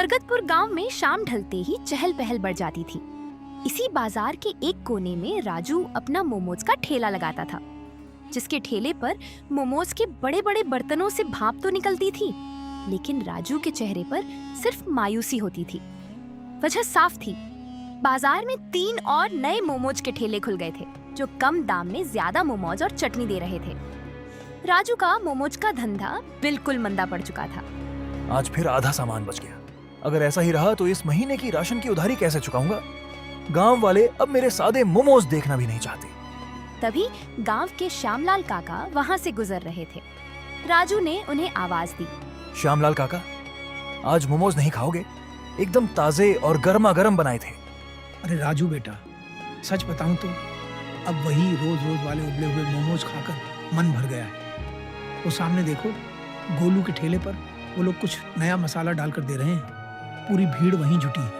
बरगदपुर गांव में शाम ढलते ही चहल पहल बढ़ जाती थी। इसी बाजार के एक कोने में राजू अपना मोमोज का ठेला लगाता था, जिसके ठेले पर मोमोज के बड़े बड़े बर्तनों से भाप तो निकलती थी, लेकिन राजू के चेहरे पर सिर्फ मायूसी होती थी। वजह साफ थी, बाजार में 3 और नए मोमोज के ठेले खुल गए थे, जो कम दाम में ज्यादा मोमोज और चटनी दे रहे थे। राजू का मोमोज का धंधा बिल्कुल मंदा पड़ चुका था। आज फिर आधा सामान बच गया। अगर ऐसा ही रहा तो इस महीने की राशन की उधारी कैसे चुकाऊंगा? गांव वाले अब मेरे सादे मोमोज देखना भी नहीं चाहते। तभी गांव के श्यामलाल काका वहां से गुजर रहे थे। राजू ने उन्हें आवाज दी। श्यामलाल काका, आज मोमोज नहीं खाओगे? एकदम ताजे और गर्मा गर्म बनाए थे। अरे राजू बेटा, सच बताऊं तो अब वही रोज रोज वाले उबले हुए मोमोज खाकर मन भर गया है। वो सामने देखो, गोलू के ठेले पर वो लोग कुछ नया मसाला डालकर दे रहे हैं। पूरी भीड़ वहीं जुटी है।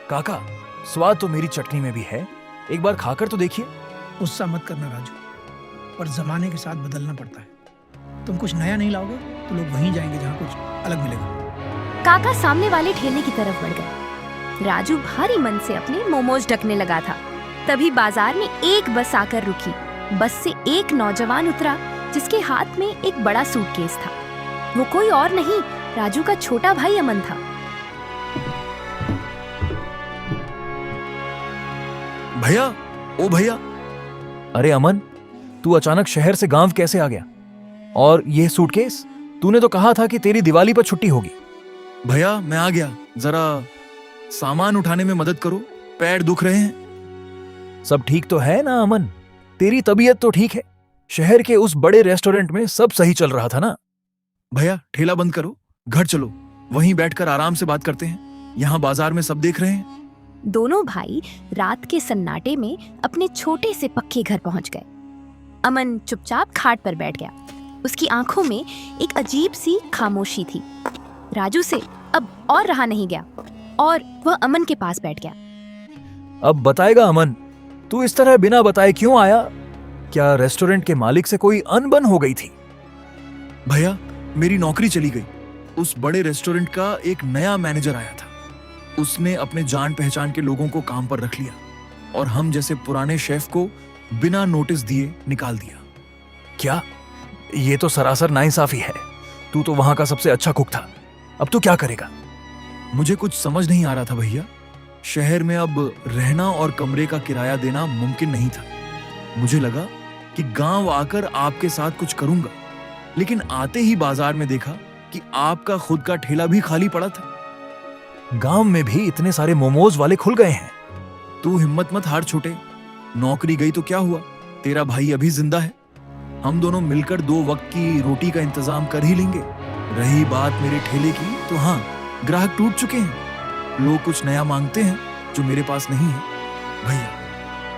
काका, स्वाद तो मेरी चटनी में भी है, एक बार खाकर तो देखिए। गुस्सा मत करना राजू, पर जमाने के साथ बदलना पड़ता है। तुम कुछ नया नहीं लाओगे तो लोग वहीं जाएंगे जहाँ कुछ अलग मिलेगा। काका सामने वाले ठेले की तरफ बढ़ गए। राजू भारी मन से अपने मोमोज ढकने लगा था। तभी बाजार में एक बस आकर रुकी। बस से एक नौजवान उतरा, जिसके हाथ में एक बड़ा सूटकेस था। वो कोई और नहीं, राजू का छोटा भाई अमन था। भैया, ओ भैया। अरे अमन, तू अचानक शहर से गांव कैसे आ गया? और ये सूटकेस? तूने तो कहा था कि तेरी दिवाली पर छुट्टी होगी। भैया, मैं आ गया। जरा सामान उठाने में मदद करो, पैर दुख रहे हैं। सब ठीक तो है ना अमन? तेरी तबीयत तो ठीक है? शहर के उस बड़े रेस्टोरेंट में सब सही चल रहा था ना? भैया, ठेला बंद करो, घर चलो, वहीं बैठकर आराम से बात करते हैं। यहाँ बाजार में सब देख रहे हैं। दोनों भाई रात के सन्नाटे में अपने छोटे से पक्के घर पहुंच गए। अमन चुपचाप खाट पर बैठ गया। उसकी आंखों में एक अजीब सी खामोशी थी। राजू से अब और रहा नहीं गया और वह अमन के पास बैठ गया। अब बताएगा अमन, तू इस तरह बिना बताए क्यों आया? क्या रेस्टोरेंट के मालिक से कोई अनबन हो गई थी? भैया, मेरी नौकरी चली गई। उस बड़े रेस्टोरेंट का एक नया मैनेजर आया था। उसने अपने जान पहचान के लोगों को काम पर रख लिया और हम जैसे पुराने शेफ को बिना नोटिस दिए निकाल दिया। क्या? ये तो सरासर नाइंसाफी है। तू तो वहां का सबसे अच्छा कुक था। अब तू क्या करेगा? मुझे कुछ समझ नहीं आ रहा था भैया। शहर में अब रहना और कमरे का किराया देना मुमकिन नहीं था। मुझे लगा कि गांव आकर आपके साथ कुछ करूंगा, लेकिन आते ही बाजार में देखा कि आपका खुद का ठेला भी खाली पड़ा था। गांव में भी इतने सारे मोमोज वाले खुल गए हैं। तू हिम्मत मत हार छोटे, नौकरी गई तो क्या हुआ, तेरा भाई अभी जिंदा है। हम दोनों मिलकर 2 वक्त की रोटी का इंतजाम कर ही लेंगे। रही बात मेरे ठेले की, तो हाँ, ग्राहक टूट चुके हैं। लोग कुछ नया मांगते हैं जो मेरे पास नहीं है। भैया,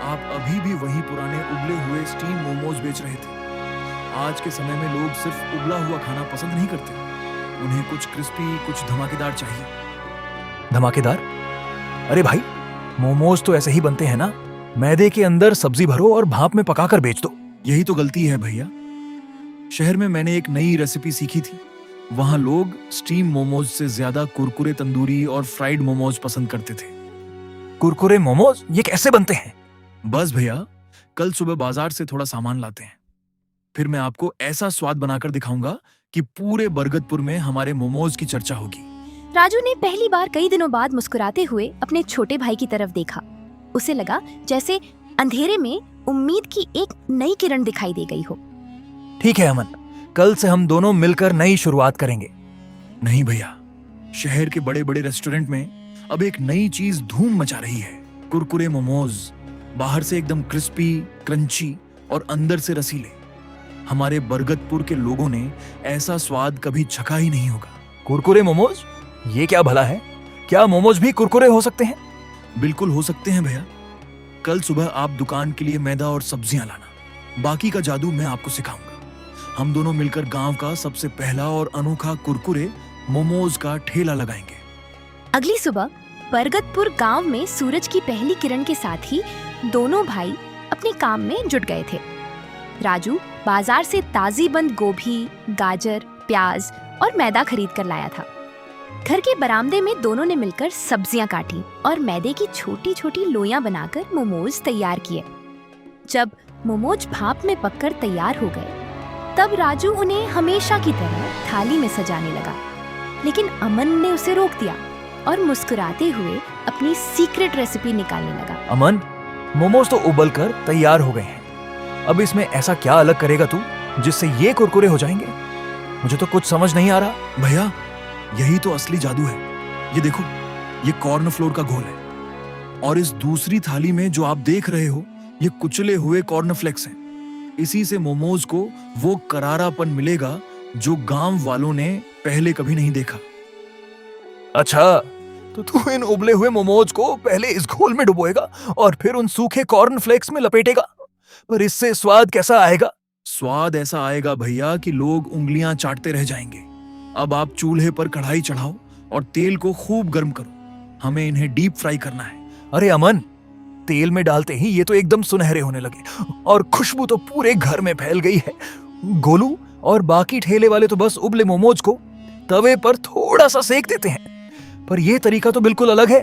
आप अभी भी वही पुराने उबले हुए स्टीम मोमोज बेच रहे थे। आज के समय में लोग सिर्फ उबला हुआ खाना पसंद नहीं करते, उन्हें कुछ क्रिस्पी, कुछ धमाकेदार चाहिए। धमाकेदार? अरे भाई, मोमोज तो ऐसे ही बनते हैं ना? मैदे के अंदर सब्जी भरो और भाप में पकाकर बेच दो। यही तो गलती है भैया। शहर में मैंने एक नई रेसिपी सीखी थी। वहां लोग स्टीम मोमोज से ज्यादा कुरकुरे तंदूरी और फ्राइड मोमोज पसंद करते थे। कुरकुरे मोमोज? ये कैसे बनते हैं? बस भैया, कल सुबह बाजार से थोड़ा सामान लाते हैं, फिर मैं आपको ऐसा स्वाद बनाकर दिखाऊंगा कि पूरे बरगदपुर में हमारे मोमोज की चर्चा होगी। राजू ने पहली बार कई दिनों बाद मुस्कुराते हुए अपने छोटे भाई की तरफ देखा। उसे लगा जैसे अंधेरे में उम्मीद की एक नई किरण दिखाई दे गई हो। ठीक है अमन, कल से हम दोनों मिलकर नई शुरुआत करेंगे। नहीं भैया, शहर के बड़े बड़े रेस्टोरेंट में अब एक नई चीज धूम मचा रही है। कुरकुरे मोमोज, बाहर से एकदम क्रिस्पी, क्रंची और अंदर से रसीले। हमारे बरगदपुर के लोगों ने ऐसा स्वाद कभी चखा ही नहीं होगा। कुरकुरे मोमोज? ये क्या भला है? क्या मोमोज भी कुरकुरे हो सकते हैं? बिल्कुल हो सकते हैं भैया। कल सुबह आप दुकान के लिए मैदा और सब्जियां लाना, बाकी का जादू मैं आपको सिखाऊंगा। हम दोनों मिलकर गांव का सबसे पहला और अनोखा कुरकुरे मोमोज का ठेला लगाएंगे। अगली सुबह बरगदपुर गांव में सूरज की पहली किरण के साथ ही दोनों भाई अपने काम में जुट गए थे। राजू बाजार से ताजी बंद गोभी, गाजर, प्याज और मैदा खरीद कर लाया था। घर के बरामदे में दोनों ने मिलकर सब्जियां काटी और मैदे की छोटी छोटी लोइयां बनाकर मोमोज तैयार किए। जब मोमोज भाप में पककर तैयार हो गए, तब राजू उन्हें हमेशा की तरह थाली में सजाने लगा, लेकिन अमन ने उसे रोक दिया और मुस्कुराते हुए अपनी सीक्रेट रेसिपी निकालने लगा। अमन, मोमोज तो उबल कर तैयार हो गए हैं। अब इसमें ऐसा क्या अलग करेगा तू जिससे ये कुरकुरे हो जाएंगे? मुझे तो कुछ समझ नहीं आ रहा। भैया, यही तो असली जादू है। ये देखो, ये कॉर्न फ्लोर का घोल है, और इस दूसरी थाली में जो आप देख रहे हो, ये कुचले हुए कॉर्नफ्लेक्स हैं। इसी से मोमोज को वो करारापन मिलेगा जो गांव वालों ने पहले कभी नहीं देखा। अच्छा, तो तू इन उबले हुए मोमोज को पहले इस घोल में डुबोएगा और फिर उन सूखे कॉर्नफ्लेक्स में लपेटेगा। पर इससे स्वाद कैसा आएगा? स्वाद ऐसा आएगा भैया कि लोग उंगलियां चाटते रह जाएंगे। अब आप चूल्हे पर कढ़ाई चढ़ाओ और तेल को खूब गर्म करो। हमें इन्हें डीप फ्राई करना है। अरे अमन, तेल में डालते ही ये तो एकदम सुनहरे होने लगे और खुशबू तो पूरे घर में फैल गई है। गोलू और बाकी ठेले वाले तो बस उबले मोमोज को तवे पर थोड़ा सा सेक देते हैं, पर यह तरीका तो बिल्कुल अलग है।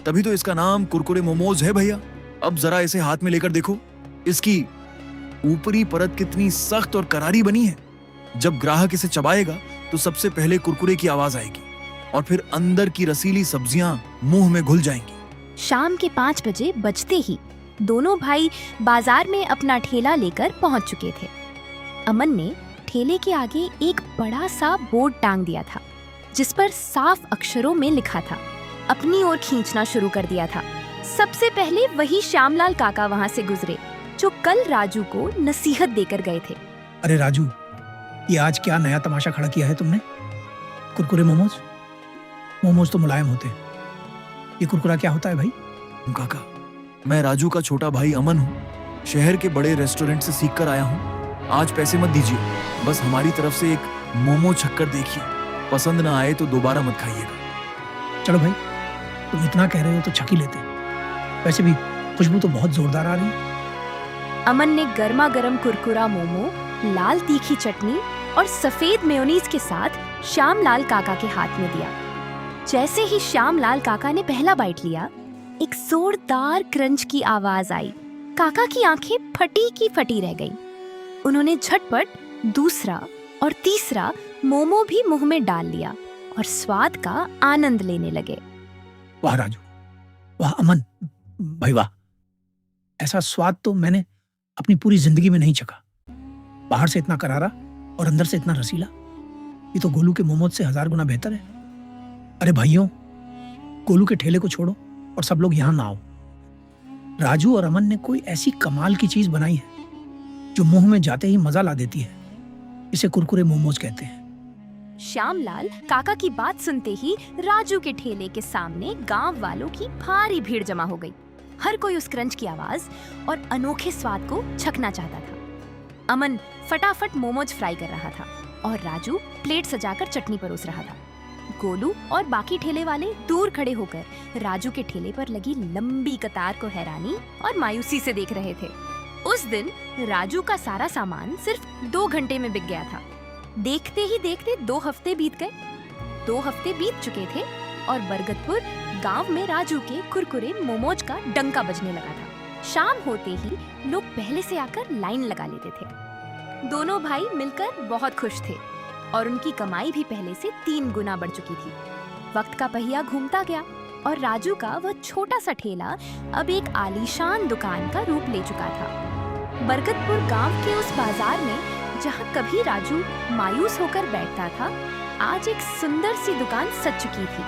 तभी तो इसका नाम कुरकुरे मोमोज है भैया। अब जरा इसे हाथ में लेकर देखो, इसकी ऊपरी परत कितनी सख्त और करारी बनी है। जब ग्राहक इसे चबाएगा तो सबसे पहले कुरकुरे की आवाज आएगी और फिर अंदर की रसीली सब्जियां मुंह में घुल जाएंगी। शाम के 5 बजे बजते ही दोनों भाई बाजार में अपना ठेला लेकर पहुंच चुके थे। अमन ने ठेले के आगे एक बड़ा सा बोर्ड टांग दिया था, जिस पर साफ अक्षरों में लिखा था। अपनी ओर खींचना शुरू कर दिया था। सबसे पहले वही श्यामलाल काका वहां से गुजरे, जो कल राजू को नसीहत देकर गए थे। अरे राजू, ये आज क्या नया तमाशा खड़ा किया है तुमने? कुरकुरे मोमोज? मोमोज तो मुलायम होते हैं, ये कुरकुरा क्या होता है भाई? काका, मैं राजू का छोटा भाई अमन हूँ। शहर के बड़े रेस्टोरेंट से सीख कर आया हूँ। आज पैसे मत दीजिए, बस हमारी तरफ से एक मोमो छक्कर देखिए। पसंद ना आए तो दोबारा मत खाइएगा। चलो भाई, तुम इतना कह रहे हो तो छक ही लेते। वैसे भी खुशबू तो बहुत जोरदार आ रही है। अमन ने गर्मा गर्म कुरकुरा मोमो, लाल तीखी चटनी और सफेद मेयोनीज के साथ श्यामलाल काका के हाथ में दिया। जैसे ही श्यामलाल काका ने पहला बाइट लिया, एक जोरदार क्रंच की आवाज आई। काका की आंखें फटी की फटी रह गईं। उन्होंने झटपट दूसरा और तीसरा मोमो भी मुंह में डाल लिया और स्वाद का आनंद लेने लगे। वाह राजू, वाह अमन, भाई वाह! ऐसा स्वाद तो मैंने अपनी पूरी जिंदगी में नहीं चखा। बाहर से इतना करारा और अंदर से इतना रसीला। ये तो गोलू के मोमोज से 1000 गुना बेहतर है। अरे भाइयों, गोलू के ठेले को छोड़ो और सब लोग यहाँ ना आओ। राजू और अमन ने कोई ऐसी कमाल की चीज बनाई है जो मुंह में जाते ही मजा ला देती है। इसे कुरकुरे मोमोज कहते हैं। श्यामलाल काका की बात सुनते ही राजू के ठेले के सामने गांव वालों की भारी भीड़ जमा हो गई। हर कोई उस क्रंच की आवाज और अनोखे स्वाद को छकना चाहता था। अमन फटाफट मोमोज फ्राई कर रहा था और राजू प्लेट सजाकर चटनी परोस रहा था। गोलू और बाकी ठेले वाले दूर खड़े होकर राजू के ठेले पर लगी लंबी कतार को हैरानी और मायूसी से देख रहे थे। उस दिन राजू का सारा सामान सिर्फ 2 घंटे में बिक गया था। देखते ही देखते 2 हफ्ते बीत गए। 2 हफ्ते बीत चुके थे और बरगदपुर गांव में राजू के कुरकुरे मोमोज का डंका बजने लगा था। शाम होते ही लोग पहले से आकर लाइन लगा लेते थे। दोनों भाई मिलकर बहुत खुश थे और उनकी कमाई भी पहले से 3 गुना बढ़ चुकी थी। वक्त का पहिया घूमता गया और राजू का वह छोटा सा ठेला अब एक आलीशान दुकान का रूप ले चुका था। बरगदपुर गांव के उस बाजार में जहां कभी राजू मायूस होकर बैठता था, आज एक सुंदर सी दुकान सज चुकी थी।